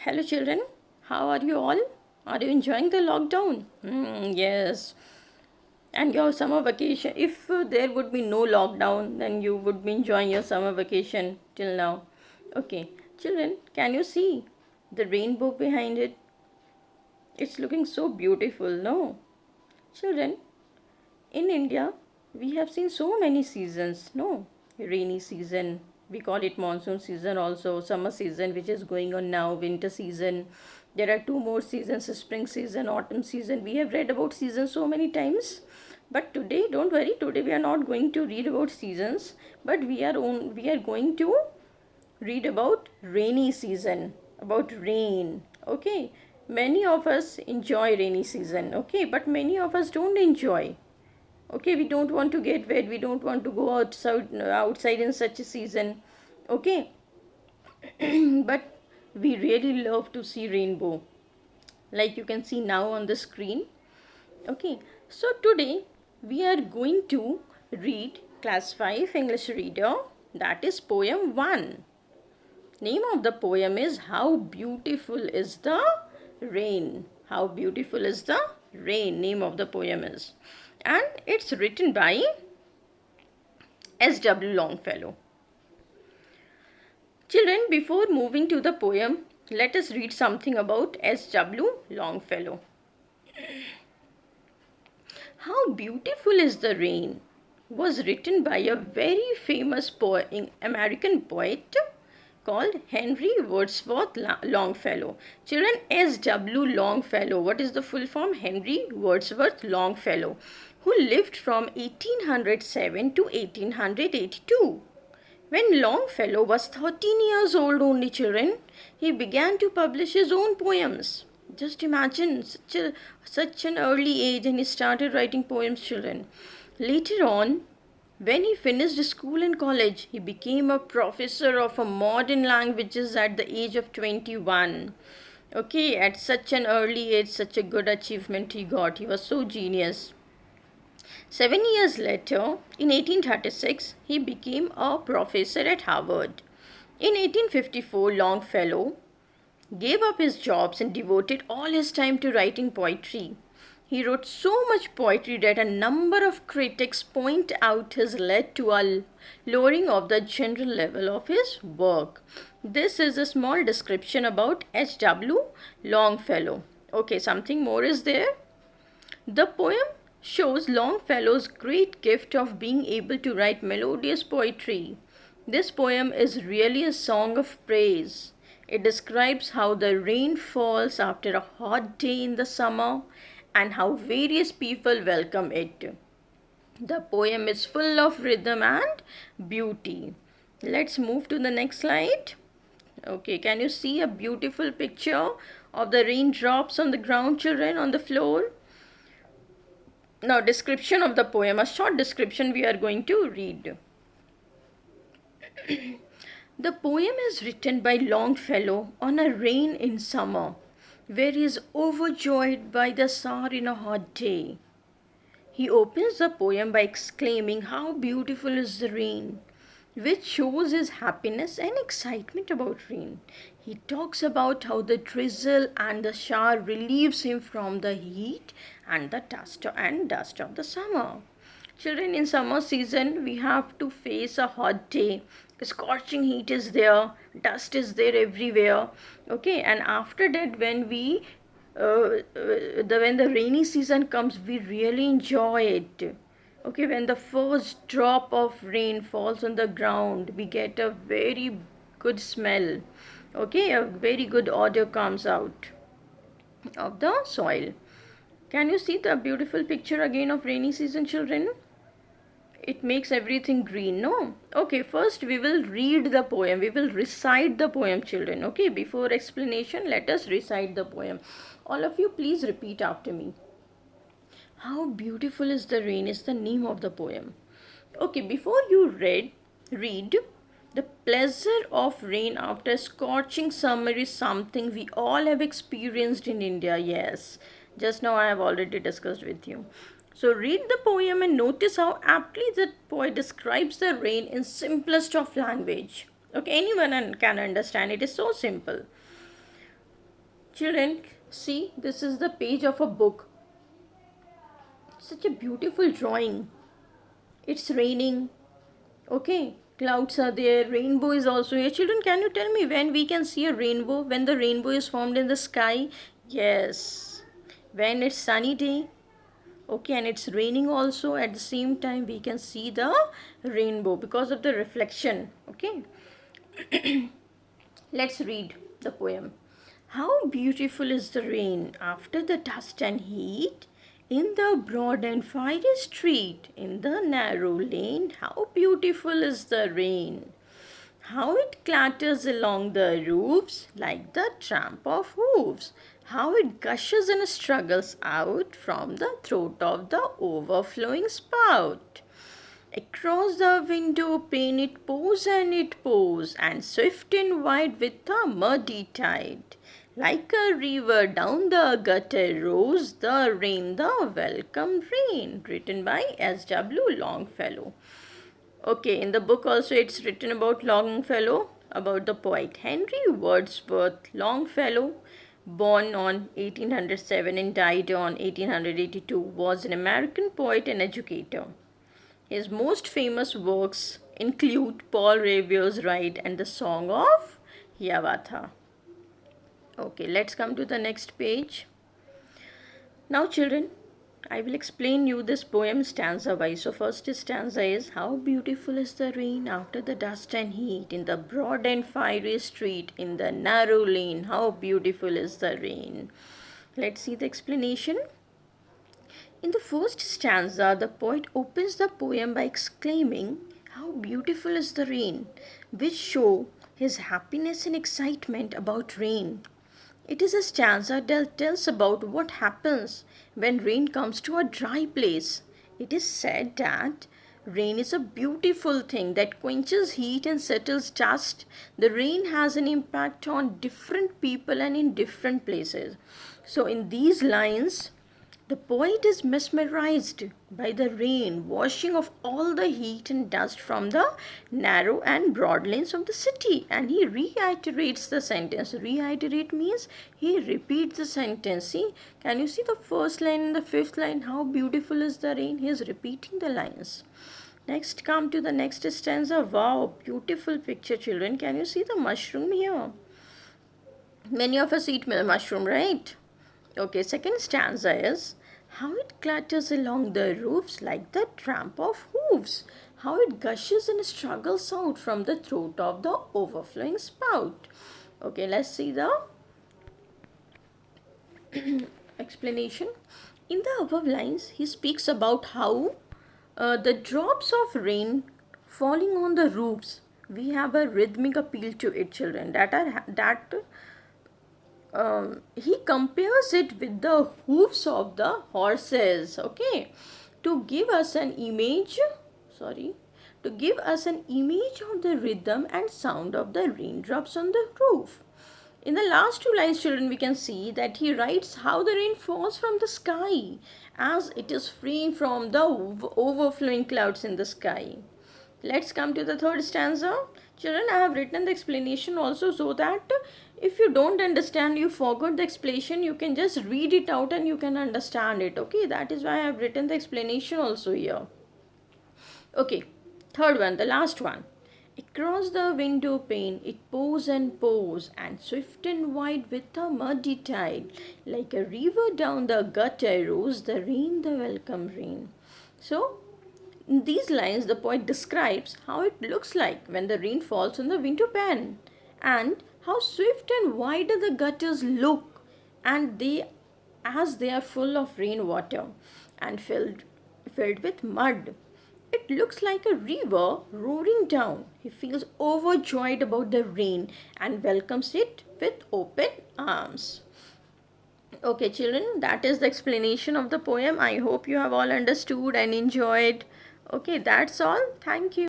Hello, children. How are you all? Are you enjoying the lockdown? Yes. And your summer vacation. If there would be no lockdown, then you would be enjoying your summer vacation till now. Okay. Children, can you see the rainbow behind it? It's looking so beautiful, no? Children, in India, we have seen so many seasons, no? Rainy season, we call it monsoon season also, summer season, which is going on now, winter season. There are two more seasons, spring season, autumn season. We have read about seasons so many times. But today, don't worry, today we are not going to read about seasons, but we are going to read about rainy season, about rain. Okay, many of us enjoy rainy season, okay, but many of us don't enjoy. Okay, we don't want to get wet, we don't want to go outside in such a season. Okay, but we really love to see rainbow, like you can see now on the screen. Okay, so today we are going to read class 5 English reader, that is poem 1. Name of the poem is How Beautiful is the Rain. How Beautiful is the Rain, name of the poem is. And it's written by S.W. Longfellow. Children, before moving to the poem, let us read something about S.W. Longfellow. How Beautiful is the Rain was written by a very famous American poet called Henry Wordsworth Longfellow. Children, S.W. Longfellow, what is the full form? Henry Wordsworth Longfellow, who lived from 1807 to 1882. When Longfellow was 13 years old only, children, he began to publish his own poems. Just imagine such an early age and he started writing poems, children. Later on, when he finished school and college, he became a professor of a modern languages at the age of 21. Okay, at such an early age, such a good achievement he got. He was so genius. 7 years later, in 1836, he became a professor at Harvard. In 1854, Longfellow gave up his jobs and devoted all his time to writing poetry. He wrote so much poetry that a number of critics point out has led to a lowering of the general level of his work. This is a small description about H.W. Longfellow. Okay, something more is there. The poem shows Longfellow's great gift of being able to write melodious poetry. This poem is really a song of praise. It describes how the rain falls after a hot day in the summer and how various people welcome it. The poem is full of rhythm and beauty. Let's move to the next slide. Okay, can you see a beautiful picture of the raindrops on the ground, children, on the floor? Now, description of the poem, a short description we are going to read. The poem is written by Longfellow on a rain in summer, where he is overjoyed by the shower in a hot day. He opens the poem by exclaiming how beautiful is the rain, which shows his happiness and excitement about rain. He talks about how the drizzle and the shower relieves him from the heat and the dust of the summer. Children, in summer season, we have to face a hot day. Scorching heat is there, dust is there everywhere. Okay, and after that, when the rainy season comes, we really enjoy it. Okay, when the first drop of rain falls on the ground, we get a very good smell. Okay, a very good odor comes out of the soil. Can you see the beautiful picture again of rainy season, children? It makes everything green, no? Okay, first we will read the poem. We will recite the poem, children. Okay, before explanation, let us recite the poem. All of you, please repeat after me. How Beautiful is the Rain is the name of the poem. Okay, before you read, the pleasure of rain after a scorching summer is something we all have experienced in India. Yes, just now I have already discussed with you. So read the poem and notice how aptly the poet describes the rain in simplest of language. Okay, anyone can understand. It is so simple. Children, see, this is the page of a book. Such a beautiful drawing. It's raining. Okay, clouds are there. Rainbow is also here. Children, can you tell me when we can see a rainbow? When the rainbow is formed in the sky? Yes. When it's sunny day. Okay, and it's raining also. At the same time, we can see the rainbow because of the reflection. Okay. Let's read the poem. How beautiful is the rain after the dust and heat in the broad and fiery street, in the narrow lane. How beautiful is the rain. How it clatters along the roofs like the tramp of hooves. How it gushes and struggles out from the throat of the overflowing spout. Across the window pane it pours, and swift and wide with a muddy tide. Like a river down the gutter rose the rain, the welcome rain. Written by S.W. Longfellow. Okay, in the book also it's written about Longfellow, about the poet Henry Wordsworth Longfellow, born on 1807 and died on 1882, was an American poet and educator. His most famous works include Paul Revere's Ride and the Song of Hiawatha. Okay, let's come to the next page. Now, children, I will explain you this poem stanza wise. So, first stanza is: How beautiful is the rain after the dust and heat in the broad and fiery street, in the narrow lane. How beautiful is the rain. Let's see the explanation. In the first stanza, the poet opens the poem by exclaiming, How beautiful is the rain, which show his happiness and excitement about rain. It is a stanza that tells about what happens when rain comes to a dry place. It is said that rain is a beautiful thing that quenches heat and settles dust. The rain has an impact on different people and in different places. So, in these lines, the poet is mesmerized by the rain washing off all the heat and dust from the narrow and broad lanes of the city, and he reiterates the sentence. Reiterate means he repeats the sentence. See, can you see the first line and the fifth line? How beautiful is the rain? He is repeating the lines. Next, come to the next stanza. Wow, beautiful picture, children. Can you see the mushroom here? Many of us eat mushroom, right? Okay, second stanza is: How it clatters along the roofs like the tramp of hooves. How it gushes and struggles out from the throat of the overflowing spout. Okay, let's see the explanation. In the above lines, he speaks about how the drops of rain falling on the roofs. We have a rhythmic appeal to it, children. He compares it with the hoofs of the horses. Okay, to give us an image. Sorry, to give us an image of the rhythm and sound of the raindrops on the roof. In the last two lines, children, we can see that he writes how the rain falls from the sky as it is free from the overflowing clouds in the sky. Let's come to the third stanza. Children, I have written the explanation also so that if you don't understand, you forgot the explanation, you can just read it out and you can understand it. Okay, that is why I have written the explanation also here. Okay, third one, the last one. Across the window pane it pours, and swift and wide with a muddy tide. Like a river down the gutter rose the rain, the welcome rain. So, in these lines, the poet describes how it looks like when the rain falls on the window pane, and how swift and wide the gutters look, and they are full of rainwater and filled with mud. It looks like a river roaring down. He feels overjoyed about the rain and welcomes it with open arms. Okay, children, that is the explanation of the poem. I hope you have all understood and enjoyed. Okay, that's all. Thank you.